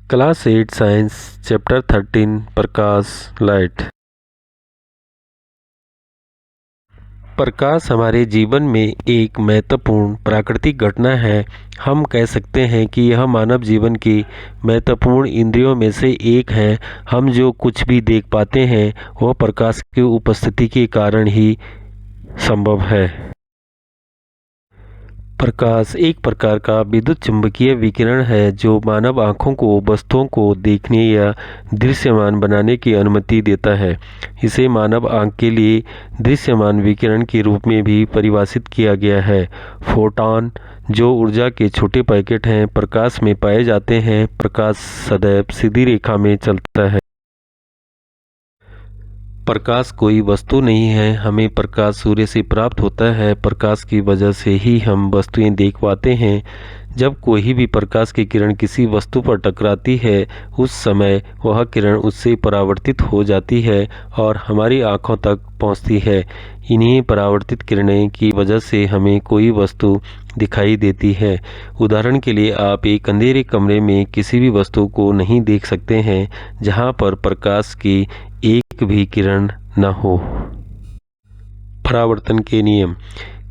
Class 8 science chapter 13 प्रकाश light. प्रकाश हमारे जीवन में एक महत्वपूर्ण प्राकृतिक घटना है। हम कह सकते हैं कि यह मानव जीवन की महत्वपूर्ण इंद्रियों में से एक है। हम जो कुछ भी देख पाते हैं वह प्रकाश की उपस्थिति के कारण ही संभव है। प्रकाश एक प्रकार का विद्युत चुम्बकीय विकिरण है जो मानव आँखों को वस्तुओं को देखने या दृश्यमान बनाने की अनुमति देता है। इसे मानव आँख के लिए दृश्यमान विकिरण के रूप में भी परिभाषित किया गया है। फोटॉन, जो ऊर्जा के छोटे पैकेट हैं, प्रकाश में पाए जाते हैं। प्रकाश सदैव सीधी रेखा में चलता है। प्रकाश कोई वस्तु नहीं है। हमें प्रकाश सूर्य से प्राप्त होता है। प्रकाश की वजह से ही हम वस्तुएं देख पाते हैं। जब कोई भी प्रकाश की किरण किसी वस्तु पर टकराती है, उस समय वह किरण उससे परावर्तित हो जाती है और हमारी आँखों तक पहुँचती है। इन्हीं परावर्तित किरणें की वजह से हमें कोई वस्तु दिखाई देती है। उदाहरण के लिए, आप एक अंधेरे कमरे में किसी भी वस्तु को नहीं देख सकते हैं जहाँ पर प्रकाश की एक भी किरण न हो। परावर्तन के नियम।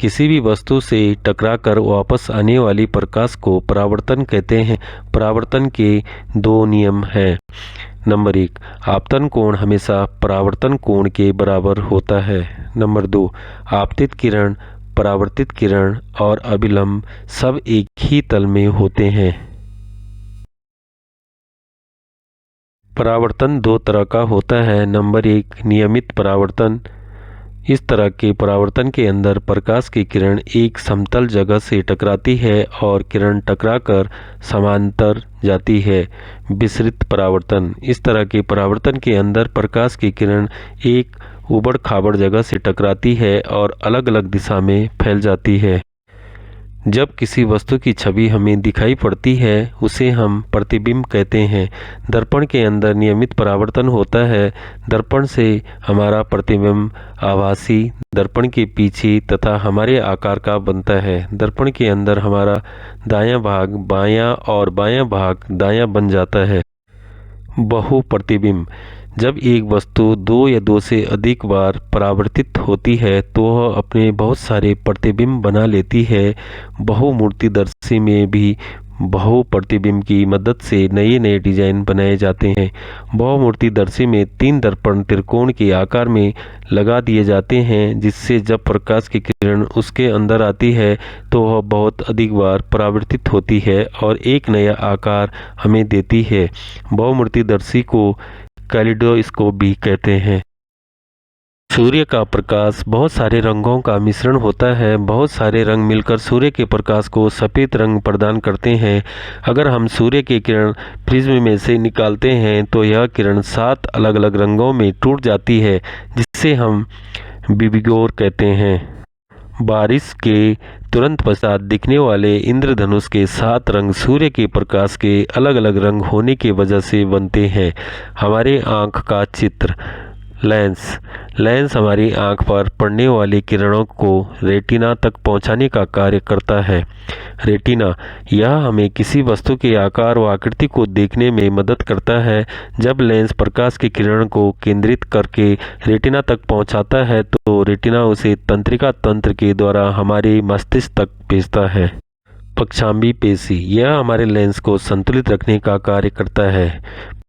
किसी भी वस्तु से टकराकर वापस आने वाली प्रकाश को परावर्तन कहते हैं। परावर्तन के दो नियम हैं। नंबर 1, आपतन कोण हमेशा परावर्तन कोण के बराबर होता है। नंबर 2, आपतित किरण, परावर्तित किरण और अभिलंब सब एक ही तल में होते हैं। परावर्तन दो तरह का होता है। नंबर 1, नियमित परावर्तन। इस तरह के परावर्तन के अंदर प्रकाश की किरण एक समतल जगह से टकराती है और किरण टकराकर समांतर जाती है। विसरित परावर्तन। इस तरह के परावर्तन के अंदर प्रकाश की किरण एक उबड़ खाबड़ जगह से टकराती है और अलग अलग दिशा में फैल जाती है। जब किसी वस्तु की छवि हमें दिखाई पड़ती है उसे हम प्रतिबिंब कहते हैं। दर्पण के अंदर नियमित परावर्तन होता है। दर्पण से हमारा प्रतिबिंब आभासी दर्पण के पीछे तथा हमारे आकार का बनता है। दर्पण के अंदर हमारा दायां भाग बायां और बायां भाग दायां बन जाता है। बहु प्रतिबिंब। जब एक वस्तु दो या दो से अधिक बार परावर्तित होती है तो वह अपने बहुत सारे प्रतिबिंब बना लेती है। बहुमूर्तिदर्शी में भी बहु प्रतिबिंब की मदद से नए नए डिजाइन बनाए जाते हैं। बहुमूर्तिदर्शी में 3 दर्पण त्रिकोण के आकार में लगा दिए जाते हैं, जिससे जब प्रकाश की किरण उसके अंदर आती है तो वह बहुत अधिक बार परावर्तित होती है और एक नया आकार हमें देती है। बहुमूर्तिदर्शी को कैलिडोस्कोप भी कहते हैं। सूर्य का प्रकाश बहुत सारे रंगों का मिश्रण होता है। बहुत सारे रंग मिलकर सूर्य के प्रकाश को सफ़ेद रंग प्रदान करते हैं। अगर हम सूर्य की किरण प्रिज्म में से निकालते हैं तो यह किरण 7 अलग अलग रंगों में टूट जाती है, जिसे हम बिबिगोर कहते हैं। बारिश के तुरंत पश्चात दिखने वाले इंद्रधनुष के 7 रंग सूर्य के प्रकाश के अलग अलग रंग होने की वजह से बनते हैं। हमारे आँख का चित्र। लेंस हमारी आँख पर पड़ने वाली किरणों को रेटिना तक पहुँचाने का कार्य करता है। रेटिना, यह हमें किसी वस्तु के आकार व आकृति को देखने में मदद करता है। जब लेंस प्रकाश की किरण को केंद्रित करके रेटिना तक पहुँचाता है तो रेटिना उसे तंत्रिका तंत्र के द्वारा हमारे मस्तिष्क तक भेजता है। पक्षांबी पेशी, यह हमारे लेंस को संतुलित रखने का कार्य करता है।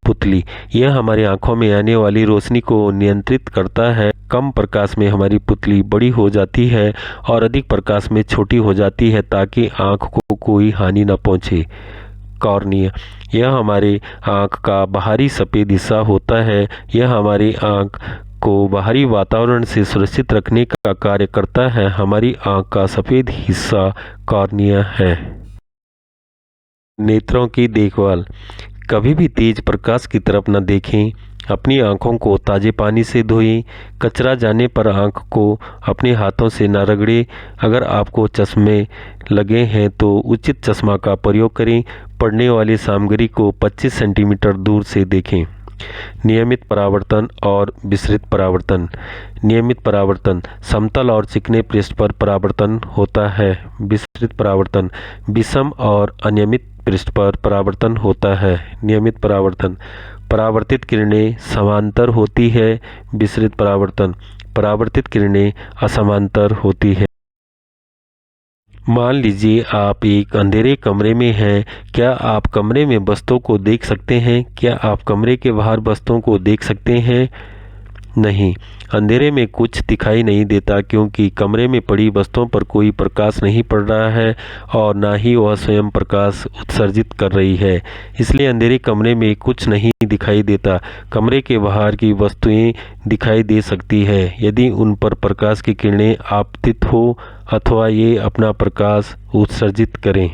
पुतली, यह हमारी आंखों में आने वाली रोशनी को नियंत्रित करता है। कम प्रकाश में हमारी पुतली बड़ी हो जाती है और अधिक प्रकाश में छोटी हो जाती है ताकि आंख को कोई हानि न पहुंचे। कॉर्निया, यह हमारे आंख का बाहरी सफ़ेद हिस्सा होता है। यह हमारी आंख को बाहरी वातावरण से सुरक्षित रखने का कार्य करता है। हमारी आंख का सफ़ेद हिस्सा कॉर्निया है। नेत्रों की देखभाल। कभी भी तेज प्रकाश की तरफ न देखें। अपनी आँखों को ताज़े पानी से धोएं। कचरा जाने पर आँख को अपने हाथों से न रगड़ें। अगर आपको चश्मे लगे हैं तो उचित चश्मा का प्रयोग करें। पढ़ने वाली सामग्री को 25 सेंटीमीटर दूर से देखें। नियमित परावर्तन और विसरित परावर्तन। नियमित परावर्तन समतल और चिकने पृष्ठ पर परावर्तन होता है। विसरित परावर्तन विषम और अनियमित पृष्ठ पर परावर्तन होता है। नियमित परावर्तन। परावर्तित किरणें समांतर होती है। विसरित परावर्तन। परावर्तित किरणें असमांतर होती है। मान लीजिए आप एक अंधेरे कमरे में हैं। क्या आप कमरे में वस्तुओं को देख सकते हैं? क्या आप कमरे के बाहर वस्तुओं को देख सकते हैं? नहीं, अंधेरे में कुछ दिखाई नहीं देता क्योंकि कमरे में पड़ी वस्तुओं पर कोई प्रकाश नहीं पड़ रहा है और ना ही वह स्वयं प्रकाश उत्सर्जित कर रही है। इसलिए अंधेरे कमरे में कुछ नहीं दिखाई देता। कमरे के बाहर की वस्तुएं दिखाई दे सकती है यदि उन पर प्रकाश की किरणें आपतित हो अथवा ये अपना प्रकाश उत्सर्जित करें।